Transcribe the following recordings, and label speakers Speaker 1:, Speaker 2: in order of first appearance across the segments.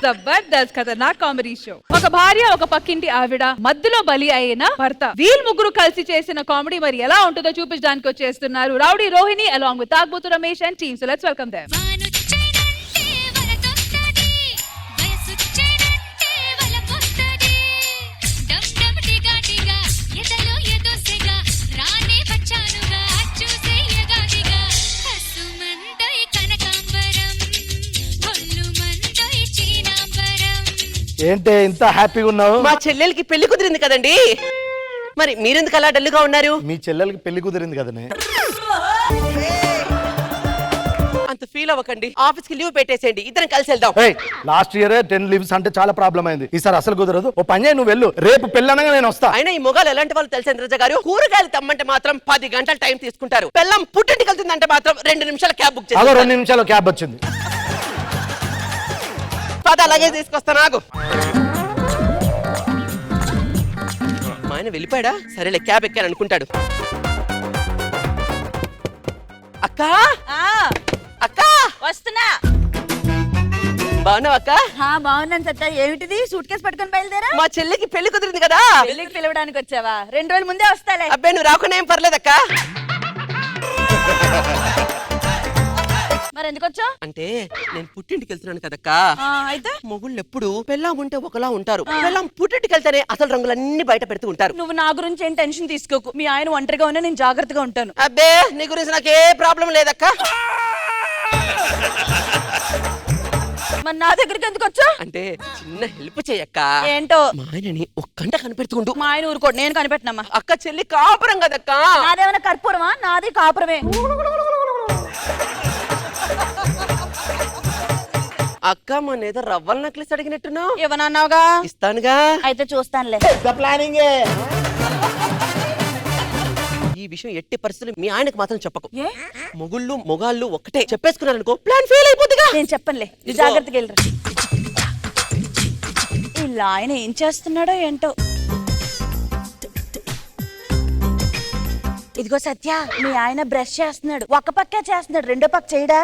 Speaker 1: జబర్దస్త్ ఖతర్నాక్ comedy show. ఒక భార్య, ఒక పక్కింటి ఆవిడ, మధ్యలో బలి అయిన భర్త, వీళ్ళు ముగ్గురు కలిసి చేసిన కామెడీ మరి ఎలా ఉంటుందో చూపించడానికి వచ్చేస్తున్నారు రౌడీ రోహిణి along with తాగ్బోతు Ramesh and team. So let's welcome them.
Speaker 2: ఏంటే ఇంత హ్యాపీగా ఉన్నావు?
Speaker 3: మా చెల్లెలకి పెళ్లి కుదిరింది కదండి, మరి మీరెందుకు అలా డల్లుగా ఉన్నారు?
Speaker 2: మీ చెల్లెలకి పెళ్లి కుదిరింది కదనే.
Speaker 3: అంత ఫీల్ అవ్వకండి, ఆఫీస్ కి లీవ్ పెట్టేసేయండి, ఇద్దరం కలిసి వెళ్దాం.
Speaker 2: లాస్ట్ ఇయర్ 10 లీవ్స్ అంటే చాలా ప్రాబ్లం అయింది, ఈసారి అసలు కుదరదు. ఓ పని చేయి, నువ్వు వెళ్ళు, రేపు పెళ్ళనగా నేను వస్తా.
Speaker 3: అయినా ఈ మొగాలు ఎలాంటి వాళ్ళు తెలుసా ఇంద్రజ గారు? కూరగాయలు తమ్మంటే మాత్రం 10 గంటల టైం తీసుకుంటారు, పెళ్ళం పుట్టింటికి వెళ్తుందంటే మాత్రం 2 నిమిషాల క్యాబ్ బుక్ చేస్తారు.
Speaker 2: 2 నిమిషాలు క్యాబ్ వచ్చింది.
Speaker 3: పద అలాగే తీసుకొస్తా. నాకు మా ఆయన వెళ్ళిపోయాడా? సరేలే, క్యాబ్ ఎక్కాను అనుకుంటాడు. అక్క అక్క
Speaker 4: వస్తున్నా.
Speaker 3: బాగున్నావు అక్క?
Speaker 4: బాగున్నాను సత్తా. ఏమిటిది సూట్ కేసు పట్టుకొని బయలుదేరా?
Speaker 3: మా చెల్లికి పెళ్లి కుదిరింది కదా,
Speaker 4: పెళ్లికి పిలవడానికి వచ్చావా? 2 రోజుల ముందే వస్తాలే.
Speaker 3: అబ్బాయి నువ్వు రాకుండా ఏం పర్లేదక్క.
Speaker 4: మరి ఎందుకు వచ్చా?
Speaker 3: అంటే నేను పుట్టింటికి వెళ్తున్నాను కదక్క.
Speaker 4: అయితే
Speaker 3: మొగుళ్ళు ఎప్పుడు పెళ్ళాం ఉంటే ఒకలా ఉంటారు, పెళ్ళాం పుట్టింటికి వెళ్తేనే అసలు రంగులన్నీ బయట పెడుతూ ఉంటారు.
Speaker 4: నువ్వు నా గురించి ఏం టెన్షన్ తీసుకోకు. మీ ఆయన ఒంటరిగా ఉన్నా నేను జాగ్రత్తగా ఉంటాను.
Speaker 3: అబ్బే నీ గురించి నాకే ప్రాబ్లం లేదక్క.
Speaker 4: మరి నా దగ్గరికి ఎందుకు వచ్చా?
Speaker 3: అంటే చిన్న హెల్ప్ చేయక్క.
Speaker 4: ఏంటో?
Speaker 3: మా ఆయనని ఒక్కంట కనిపెడుతుండు.
Speaker 4: మా ఆయన ఊరుకోడు, నేను కనిపెట్టినమ్మా.
Speaker 3: అక్క చెల్లి కాపురం కదక్క.
Speaker 4: నాదేమైనా కర్పూరమా? నాది కాపురమే.
Speaker 3: అక్క మన ఏదో రవ్వల నక్లెస్ అడిగినట్టున్నావు.
Speaker 4: ఇవ్వనన్నావుగా?
Speaker 3: ఇస్తానుగా.
Speaker 4: అయితే చూస్తానులే.
Speaker 3: ఈ విషయం ఎట్టి పరిస్థితులు మీ ఆయనకు మాత్రం చెప్పకు.
Speaker 4: ఏ?
Speaker 3: మొగుళ్ళు మొగాళ్ళు ఒక్కటే చెప్పేసుకున్నారనుకో ప్లాన్ ఫెయిల్ అయిపోతుందిగా.
Speaker 4: నేను చెప్పనులే, జాగ్రత్తగా వెళ్ళరా. ఇలా ఆయన ఏం చేస్తున్నాడో ఏంటో. ఇదిగో సత్య, మీ ఆయన బ్రష్ చేస్తున్నాడు. ఒక పక్కే చేస్తున్నాడు, రెండో పక్క చేయడా?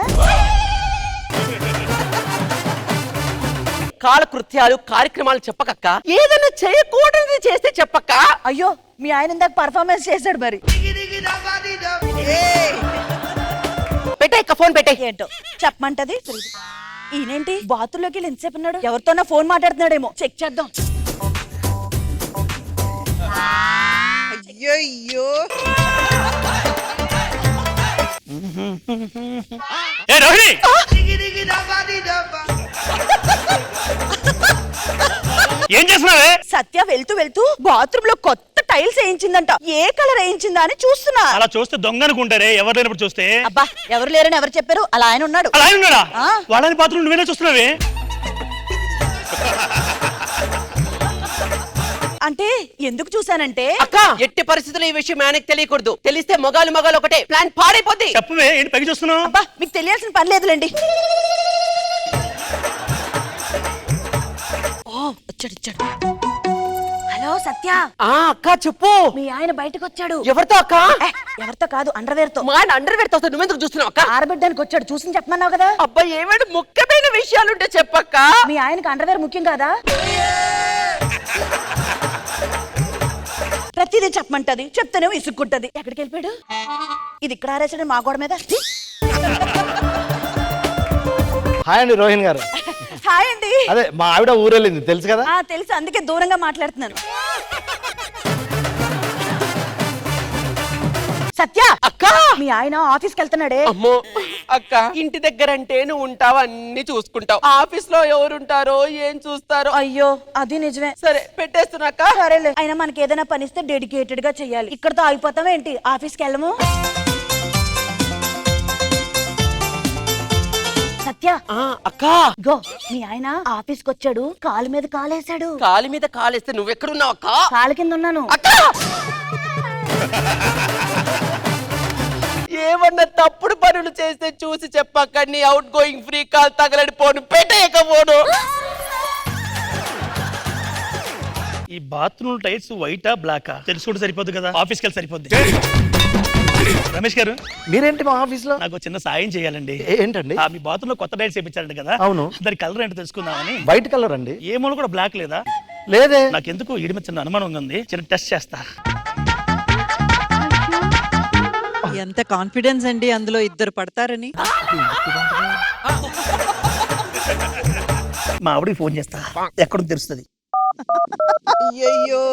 Speaker 3: కాలకృత్యాలు కార్యక్రమాలు చెప్పకక్క, ఏదైనా చేయకూడదు చేస్తే చెప్పక్క.
Speaker 4: అయ్యో, మీ ఆయన ఇందాక పర్ఫార్మెన్స్ చేశాడు మరి.
Speaker 3: పెట్టే ఫోన్ పెట్టే.
Speaker 4: ఏంటో చెప్పమంటది. ఈయనేంటి బాత్రూంలోకి వెళ్ళి ఎంతసేపు ఉన్నాడు? ఎవరితోనా ఫోన్ మాట్లాడుతున్నాడేమో, చెక్ చేద్దాం.
Speaker 3: అయ్యో
Speaker 5: ఏం చేస్తున్నావే?
Speaker 4: సత్య వెళ్తూ వెళ్తూ బాత్రూమ్ లో కొత్త టైల్స్ వేయించిందంట. ఏ కలర్ వేయించిందా అని చూస్తున్నా.
Speaker 5: అలా చూస్తే దొంగ అనుకుంటారే, ఎవరు లేనప్పుడు చూస్తే.
Speaker 4: అబ్బా, ఎవరు లేరని ఎవరు చెప్పారు? అలా ఆయన ఉన్నాడు.
Speaker 5: అలా ఆయన ఉన్నాడా? వాళ్ళని పాత్ర నువ్వేనా చూస్తున్నావే?
Speaker 4: అంటే ఎందుకు చూసానంటే,
Speaker 3: అక్క ఎట్టి పరిస్థితుల్లో ఈ విషయం ఆయనకి తెలియకూడదు. తెలిస్తే మొగాలు ఒకటే, ప్లాన్ పాడైపోద్ది.
Speaker 5: చెప్పవే, ఏంటి పైకి చూస్తున్నావు?
Speaker 4: అబ్బా, మీకు తెలియాల్సిన పని లేదులేండి. వచ్చాడు. హలో సత్య.
Speaker 3: అక్క చెప్పు.
Speaker 4: మీ ఆయన బయటకు వచ్చాడు.
Speaker 3: ఎవరితో అక్క?
Speaker 4: ఎవరితో కాదు, అండర్వేర్ తో.
Speaker 3: మా ఆయన అండర్వేర్ తో నువ్వెందుకు చూస్తున్నావు అక్క?
Speaker 4: ఆరబెట్టడానికి వచ్చాడు, చూసి చెప్పమన్నావు కదా.
Speaker 3: అబ్బాయి ఏమైనా ముఖ్యమైన విషయాలుంటే చెప్పక్క.
Speaker 4: మీ ఆయనకు అండర్వేర్ ముఖ్యం కాదా? ప్రతిదీ చెప్పమంటది, చెప్తేనే ఇసుక్కుంటది. ఎక్కడికి వెళ్ళిపోయాడు? ఇది ఇక్కడ ఆరేసాడు మా గోడ మీద.
Speaker 2: హాయ్ అండి రోహిణి గారు.
Speaker 4: హాయ్ అండి.
Speaker 2: అదే మా ఆవిడ ఊరెళ్ళింది తెలుసు కదా.
Speaker 4: తెలుసు, అందుకే దూరంగా మాట్లాడుతున్నాను. సత్య
Speaker 3: అక్క,
Speaker 4: మీ ఆయన ఆఫీస్కి వెళ్తున్నాడే.
Speaker 3: అమ్మో అక్క, ఇంటి దగ్గర అంటే నువ్వు ఉంటావు, అన్ని చూసుకుంటావు. ఆఫీస్ లో ఎవరుంటారో ఏం చూస్తారో.
Speaker 4: అయ్యో, అది నిజమే.
Speaker 3: సరే పెట్టేస్తున్నాక.
Speaker 4: సరేలే, అయినా మనకి ఏదైనా పని ఇస్తే డెడికేటెడ్ గా చెయ్యాలి. ఇక్కడతో ఆగిపోతావా ఏంటి? ఆఫీస్కి వెళ్ళము. సత్య.
Speaker 3: అక్క
Speaker 4: గో, మీ ఆయన ఆఫీస్కి వచ్చాడు, కాలు మీద కాలేసాడు.
Speaker 3: కాలు మీద కాలేస్తే నువ్వెక్కడున్నావు అక్క?
Speaker 4: కాలు కింద ఉన్నాను.
Speaker 3: అక్క ఏమన్నా తప్పుడు పనులు చేస్తే చూసి చెప్పక్క. నీ అవుట్ గోయింగ్ ఫ్రీ కాల్ తగలడిపోను, పెట్టేయకపోను.
Speaker 5: ఈ బాత్రూమ్ టైల్స్ వైటా బ్లాకా తెలుసుకుంటే సరిపోద్ది కదా, ఆఫీస్కి వెళ్ళి సరిపోద్ది. రమేష్ గారు
Speaker 2: మీరేంటి మా ఆఫీస్ లో?
Speaker 5: నాకు చిన్న సాయం చేయాలండి.
Speaker 2: ఏంటండి?
Speaker 5: మీ బాత్రూమ్ లో కొత్త టైల్స్ వేయించారంట కదా?
Speaker 2: అవును.
Speaker 5: దాని కలర్ ఏంటో తెలుసుకుందామని.
Speaker 2: వైట్ కలర్ అండి.
Speaker 5: ఏ మూల కూడా బ్లాక్ లేదా?
Speaker 2: లేదే.
Speaker 5: నాకు ఎందుకు ఈడి మీద చిన్న అనుమానం ఉంది, చిన్న టెస్ట్ చేస్తా.
Speaker 6: ఎంత కాన్ఫిడెన్స్ అండి అందులో ఇద్దరు పడతారని.
Speaker 5: మా ఆవిడకి ఫోన్ చేస్తా, ఎక్కడ తెలుస్తుంది.
Speaker 6: అయ్యయ్యో.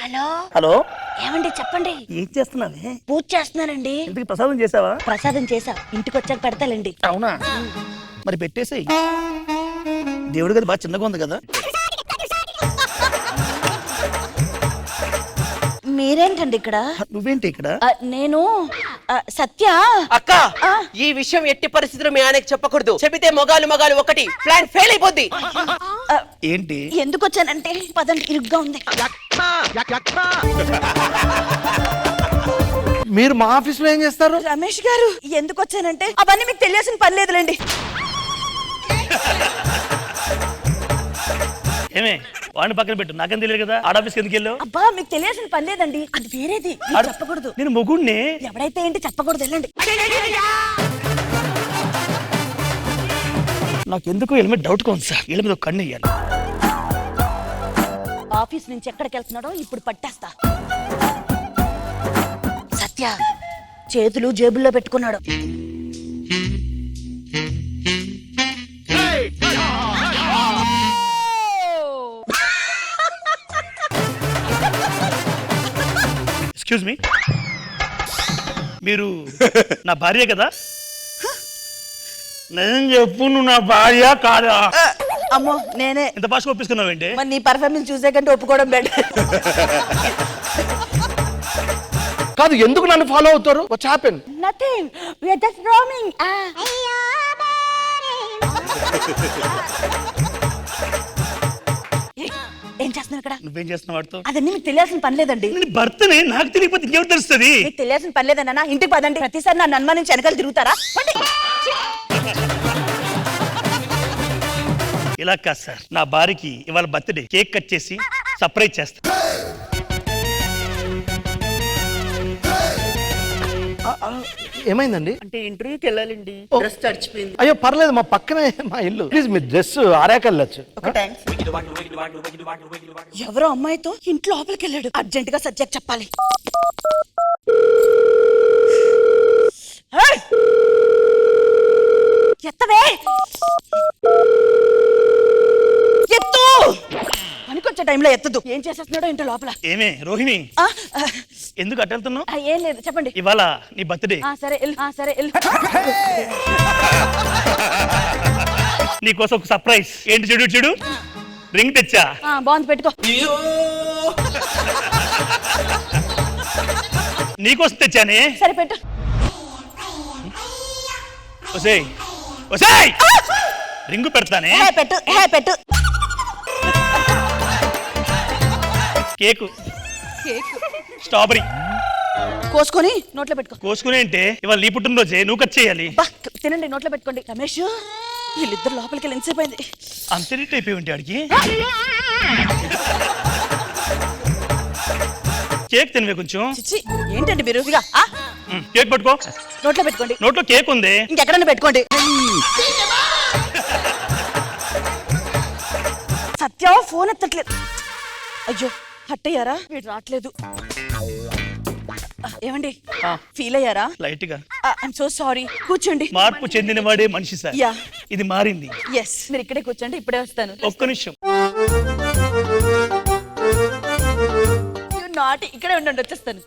Speaker 4: హలో
Speaker 5: హలో,
Speaker 4: ఏమండి చెప్పండి.
Speaker 5: ఏం చేస్తున్నావే?
Speaker 4: పూజ చేస్తున్నానండి.
Speaker 5: ఇంటికి ప్రసాదం చేసావా?
Speaker 4: ప్రసాదం చేసా, ఇంటికి వచ్చాక పెడతాలండి.
Speaker 5: అవునా, మరి పెట్టేసేయ్. దేవుడి గది బాగా చిన్నగా ఉంది కదా.
Speaker 4: మీరేంటండి ఇక్కడ?
Speaker 5: నువ్వేంటి ఇక్కడ?
Speaker 4: నేను సత్య.
Speaker 3: అక్క ఈ విషయం ఎట్టి పరిస్థితుల్లో మీ ఆయనకి చెప్పకూడదు. చెబితే మొగాలు ఒకటి ప్లాన్ ఫెయిల్ అయిపోద్ది.
Speaker 5: ఏంటి?
Speaker 4: ఎందుకు వచ్చానంటే పదండి, ఇరుగ్గా ఉంది.
Speaker 2: మీరు మా ఆఫీస్ లో ఏం చేస్తారు?
Speaker 4: రమేష్ గారు, ఎందుకు వచ్చానంటే అవన్నీ మీకు తెలియాల్సిన పని లేదులేండి.
Speaker 5: ఏమే, వాడిని పక్కన పెట్టు, నాకేం తెలియదు కదా. ఆడ ఆఫీస్కి ఎందుకు వెళ్ళావు?
Speaker 4: అబ్బా, మీకు తెలియాల్సిన పని లేదండి, అది వేరేది, మీకు చెప్పకూడదు.
Speaker 5: నేను మొగుడిని.
Speaker 4: ఎవడైతే ఏంటి చెప్పకూడదు, వెళ్ళండి.
Speaker 5: నాకు ఎందుకు వీళ్ళ మీద డౌట్ గా ఉంది సార్. వీళ్ళ మీద ఒక కన్ను వేయాలి.
Speaker 4: ఆఫీస్ నుంచి ఎక్కడికి వెళ్తున్నాడో ఇప్పుడు పట్టేస్తా. సత్య చేతులు జేబుల్లో పెట్టుకున్నాడు.
Speaker 5: ఎక్స్క్యూజ్ మీ, మీరు నా భార్య కదా? నేను చెప్పు, నువ్వు నా భార్య కాదా?
Speaker 4: అమ్మో నేనే.
Speaker 5: ఇంత భాష ఒప్పిస్తున్నావేంటి?
Speaker 4: మరి నీ పర్ఫార్మెన్స్ చూసే కంటే ఒప్పుకోవడం బెటర్.
Speaker 2: కాదు, ఎందుకు నన్ను ఫాలో అవుతారు? What's happen?
Speaker 4: Nothing, we are just roaming. ఏం చేస్తున్నావు ఇక్కడ?
Speaker 5: నువ్వేం చేస్తున్నావు వాడితో?
Speaker 4: అదన్నీ మీకు తెలియాల్సిన పని లేదండి.
Speaker 5: నేను భర్తనే, నాకు తెలియకపోతే ఇంకెవరు తెలుస్తుంది?
Speaker 4: మీకు తెలియాల్సిన పని లేదన్నా, ఇంటికి పదండి. ప్రతిసారి నన్ను అనుమానించి వెనకాల తిరుగుతారా? పండి.
Speaker 5: ఇలా కాదు సార్, నా భార్యకి ఇవాళ బర్త్డే, కేక్ కట్ చేసి సర్ప్రైజ్ చేస్తా.
Speaker 2: ఏమైందండి?
Speaker 3: అంటే ఇంటర్వ్యూకి వెళ్ళాలండి, డ్రెస్ తడిచిపోయింది.
Speaker 2: అయ్యో పర్లేదు, మా పక్కనే మా ఇల్లు. ప్లీజ్ మీ డ్రెస్ ఆరాకెళ్ళచ్చు.
Speaker 4: ఎవరో అమ్మాయితో ఇంట్లో లోపలికి వెళ్ళాడు. అర్జెంట్ గా సత్యకి చెప్పాలి. ఏయ్! ఎత్తవే, ఎత్తు. పనికొచ్చే టైంలో ఎత్తదు. ఏం చేసేస్తున్నాడో ఇంట్లో లోపల.
Speaker 5: ఏమే రోహిణి,
Speaker 4: ఆ,
Speaker 5: ఎందుకు అటు వెళ్తున్నావు?
Speaker 4: ఏం లేదు, చెప్పండి.
Speaker 5: ఇవాళ నీ బర్త్డే.
Speaker 4: సరే వెళ్ళు. సరే వెళ్ళు.
Speaker 5: నీకోసం ఒక సర్ప్రైజ్. ఏంటి చూడు చూడు, రింగ్ తెచ్చా.
Speaker 4: బాగుంది, పెట్టుకో.
Speaker 5: నీకోసం తెచ్చానే.
Speaker 4: సరే పెట్టు.
Speaker 5: ఒసేయ్ ఒసేయ్, రింగు పెడతానే.
Speaker 4: పెట్టు పెట్టు.
Speaker 5: Cake,
Speaker 1: cake.
Speaker 5: స్ట్రాబెరీ
Speaker 4: కోసుకొని నోట్లో పెట్టుకో.
Speaker 5: కోసుకునే అంటే ఇవాళ నీ పుట్టినరోజే, నువ్వు కట్ చేయాలి.
Speaker 4: తినండి, నోట్లో పెట్టుకోండి. రమేష్, వీళ్ళిద్దరు లోపలికి వెళ్ళి ఎంతసేపు అయింది?
Speaker 5: అంత నీట్ అయిపోయి ఉంటే ఆడికి. కేక్ తినవే కొంచెం.
Speaker 4: చిచ్చి, ఏంటండి మీరు? ఇక,
Speaker 5: కేక్ పట్టుకో.
Speaker 4: నోట్లో పెట్టుకోండి.
Speaker 5: నోట్లో కేక్ ఉంది.
Speaker 4: ఇంకెక్కడన్నా పెట్టుకోండి. సత్య ఫోన్ ఎత్తట్లేదు. అయ్యో, హట్ అయ్యారా? వీడు రావట్లేదు. ఏమండి, ఫీల్ అయ్యారా?
Speaker 5: లైట్ గా.
Speaker 4: I'm so sorry. కూర్చోండి.
Speaker 5: మార్పు చెందిన వాడే మనిషి సార్.
Speaker 4: యా,
Speaker 5: ఇది మారింది.
Speaker 4: ఎస్. మీరు ఇక్కడే కూర్చోండి, ఇప్పుడే వస్తాను.
Speaker 5: ఒక్క నిమిషం.
Speaker 4: నాటి ఇక్కడే ఉండండి, వచ్చేస్తాను.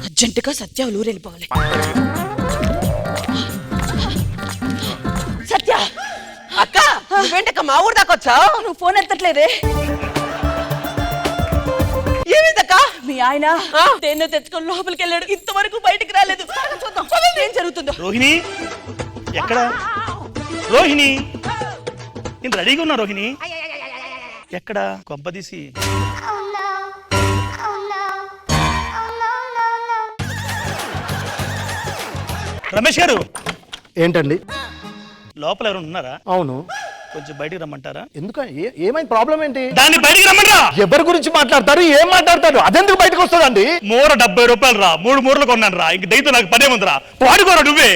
Speaker 4: అర్జెంటుగా సత్య ఊరు వెళ్ళిపోవాలి. సత్య,
Speaker 3: అక్క నువ్వేంటక్క మా ఊరు దాకా వచ్చావు?
Speaker 4: నువ్వు ఫోన్ ఎత్తట్లేదే.
Speaker 3: ఏమిందక్క?
Speaker 4: మీ ఆయన తేనె తెచ్చుకొని లోపలికి వెళ్ళాడు, ఇంతవరకు బయటికి రాలేదు. చూద్దాం ఏం జరుగుతుందో.
Speaker 5: రోహిణి ఎక్కడ? రోహిణి, నేను రెడీగా ఉన్నా. రోహిణి ఎక్కడ? కొంపదీసి రమేష్ గారు,
Speaker 2: ఏంటండి?
Speaker 5: లోపల ఎవరు ఉన్నారా?
Speaker 2: అవును.
Speaker 5: కొంచెం బయటికి రమ్మంటారా?
Speaker 2: ఎందుకు ఏమైంది ప్రాబ్లం ఏంటి?
Speaker 5: దాన్ని బయటికి రమ్మంటారా?
Speaker 2: ఎవరి గురించి మాట్లాడతారు, ఏం మాట్లాడతారు, అదెందుకు బయటకు వస్తుందండి?
Speaker 5: మూర 70 రూపాయలు రా, 3 మూరలు కొన్నాను రా, ఇంక దయతో నాకు పనేముందిరా, వాడుకోరా నువ్వే.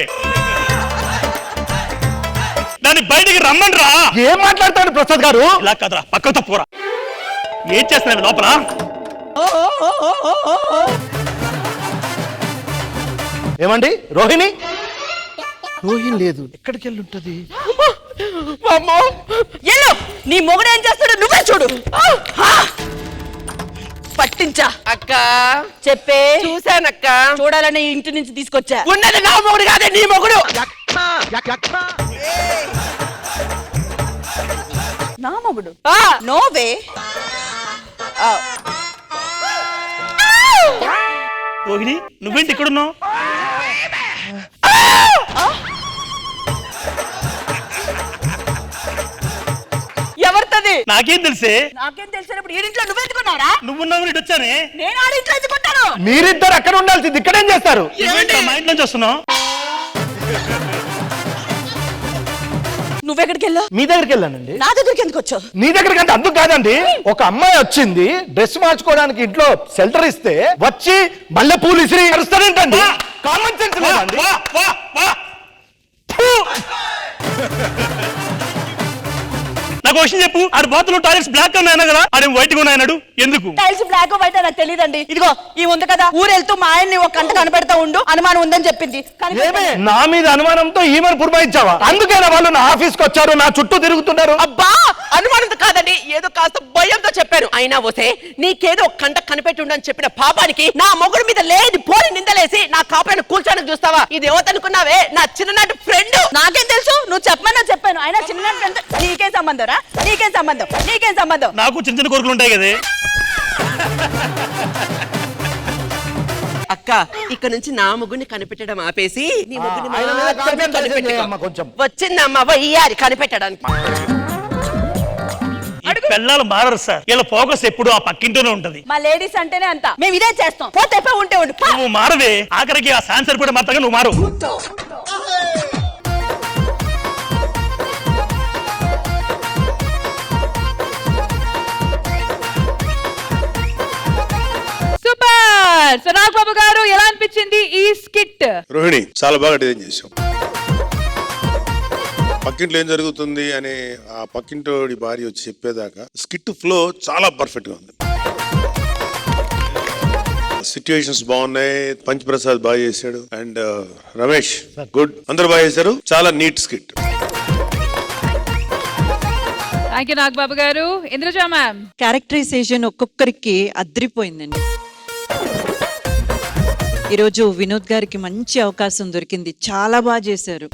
Speaker 5: దాన్ని బయటికి రమ్మంటరా.
Speaker 2: ఏం మాట్లాడతాడు ప్రసాద్ గారు?
Speaker 5: ఇలా కదరా, పక్క తప్పురా. ఏం చేస్తున్నావు లోపల?
Speaker 2: ఏమండి రోహిణి? రోహిణి లేదు, ఎక్కడికి వెళ్ళి ఉంటది?
Speaker 3: అమ్మో
Speaker 4: ఎల్లు, నీ మొగుడు ఏం చేస్తాడు నువ్వే చూడు. పట్టించా
Speaker 3: అక్క,
Speaker 4: చెప్పే.
Speaker 3: చూశానక్క.
Speaker 4: చూడాలని ఇంటి నుంచి తీసుకొచ్చా.
Speaker 3: ఉన్నది నా మొగుడు కాదే, నీ మొగుడు.
Speaker 4: నా మొగుడు నోవే.
Speaker 5: రోహిణి నువ్వేంటి ఇక్కడున్నావు?
Speaker 4: ఎవరితది?
Speaker 5: నాకేం తెలిసే?
Speaker 4: నాకేం తెలిసినప్పుడు ఈడింట్లో నువ్వెందుకున్నారా?
Speaker 5: నువ్వున్నావు ఇటు వచ్చానే.
Speaker 4: నేను ఆడింట్లో ఎందుకుంటాను?
Speaker 2: మీరిద్దరు అక్కడ ఉండాల్సింది, ఇక్కడేం చేస్తారు?
Speaker 5: నువ్వేంట్రా మా ఇంట్లో నుంచి వస్తున్నావు?
Speaker 4: నువ్వెక్కడికి వెళ్ళావు?
Speaker 2: మీ దగ్గరికి వెళ్ళానండి.
Speaker 4: నా దగ్గరికి ఎందుకు వచ్చావు?
Speaker 2: నీ దగ్గరికి అంటే అందుకు కాదండి, ఒక అమ్మాయి వచ్చింది డ్రెస్ మార్చుకోవడానికి, ఇంట్లో షెల్టర్ ఇస్తే వచ్చి మల్లె పూలు ఇసిరి అరుస్తారేంటండి? కామన్ సెన్స్ లేదండి.
Speaker 5: వా, వా, వా. ఫు. నాకు ఒక విషయం చెప్పు, ఆడు బాత్రూమ్ టాయిలెట్స్ బ్లాక్ ఉన్నాయన్నా కదా, ఆడే వైట్ గా ఉన్నాయన్నాడు ఎందుకు?
Speaker 4: టైల్స్ బ్లాక్ వైట్ నాకు తెలియదండి. ఇదిగో ఈ ఉంది కదా, ఊరెళ్తూ మా ఆయన్ని ఒక కంట కనబెడతా ఉండు, అనుమానం ఉందని చెప్పింది.
Speaker 2: ఏమే నా మీద అనుమానంతో ఈమెను పురమాయించావా? అందుకేనా వాళ్ళు నా ఆఫీస్కి వచ్చారు, నా చుట్టూ తిరుగుతున్నారు?
Speaker 3: అబ్బా, అనుమానంతో కాదండి, ఏదో కాస్త భయంతో చెప్పాను. అయినా వస్తే నీకేదో ఒక కంట కనిపెట్టి ఉండని చెప్పిన పాపానికి నా మొగుడు మీద లేని పోని నిందలేసి నా కాపురాన్ని కూల్చోడానికి చూస్తావా? ఇది ఎవతనుకున్నావే, నా చిన్ననాటి ఫ్రెండ్.
Speaker 4: నాకేం తెలుసు? నువ్వు చెప్పమని చెప్పాను. ఆయన చిన్న ఫ్రెండ్. నీకేం సంబంధం రా? నీకేం సంబంధం? నీకేం సంబంధం?
Speaker 5: నాకు చిన్న చిన్న కోరికలు ఉంటాయి కదే.
Speaker 3: అక్క, ఇక్కడ నుంచి నా ముగ్గురిని కనిపెట్టడం ఆపేసి నీ ముగ్గురిని
Speaker 2: ఆయన మీద
Speaker 3: మాత్రమే
Speaker 2: confidence
Speaker 3: కనిపెట్టుకో.
Speaker 2: చేయమ్మా కొంచెం.
Speaker 3: వచ్చిందమ్మా వయ్యారి కనిపెట్టడానికి.
Speaker 5: ఈ పిల్లలు మారరు సార్, వీళ్ళ ఫోకస్ ఎప్పుడు ఆ పక్కింటూనే ఉంటది.
Speaker 4: మా లేడీస్ అంటేనే అంత. మేము ఇదే చేస్తాం. పోతే ఉంటే ఉండు. పో.
Speaker 5: నువ్వు మారవే, ఆఖరికి ఆ సాన్సర్ కూడా మాత్రమే నువ్వు మారు.
Speaker 1: సూపర్. సో నాగబాబు గారు ఎలా అనిపించింది ఈ స్కిట్?
Speaker 7: రోహిణి చాలా బాగా డిజైన్ చేసాం. పక్కింట్లో ఏం జరుగుతుంది అనే ఆ పక్కింటోడి భార్య వచ్చి చెప్పేదాకా స్కిట్ ఫ్లో చాలా పర్ఫెక్ట్ గా ఉంది. సిచ్యువేషన్స్ బాగున్నాయి. పంచ్ ప్రసాద్ బాగా చేశాడు అండ్ రమేష్ గుడ్, అందరు బాగా చేశారు. చాలా neat skit.
Speaker 1: Thank you Nagababu గారు. ఇంద్రజా మ్యామ్.
Speaker 6: క్యారెక్టరైజేషన్ ఒక్కొక్కరికి అద్రిపోయిందండి. ఈరోజు వినోద్ గారికి మంచి అవకాశం దొరికింది, చాలా బాగా చేశారు.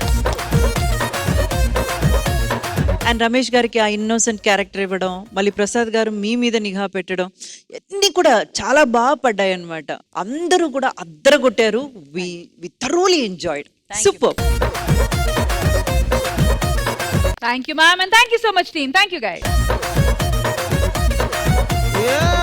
Speaker 6: అండ్ రమేష్ గారికి ఆ ఇన్నోసెంట్ క్యారెక్టర్ ఇవ్వడం, మళ్ళీ ప్రసాద్ గారు మీ మీద నిఘా పెట్టడం, అన్నీ కూడా చాలా బాగా పడ్డాయి అన్నమాట. అందరూ కూడా అద్దరగొట్టారు. We thoroughly enjoyed. Super.
Speaker 1: Thank you, ma'am, and thank you so much, team. Thank you, guys.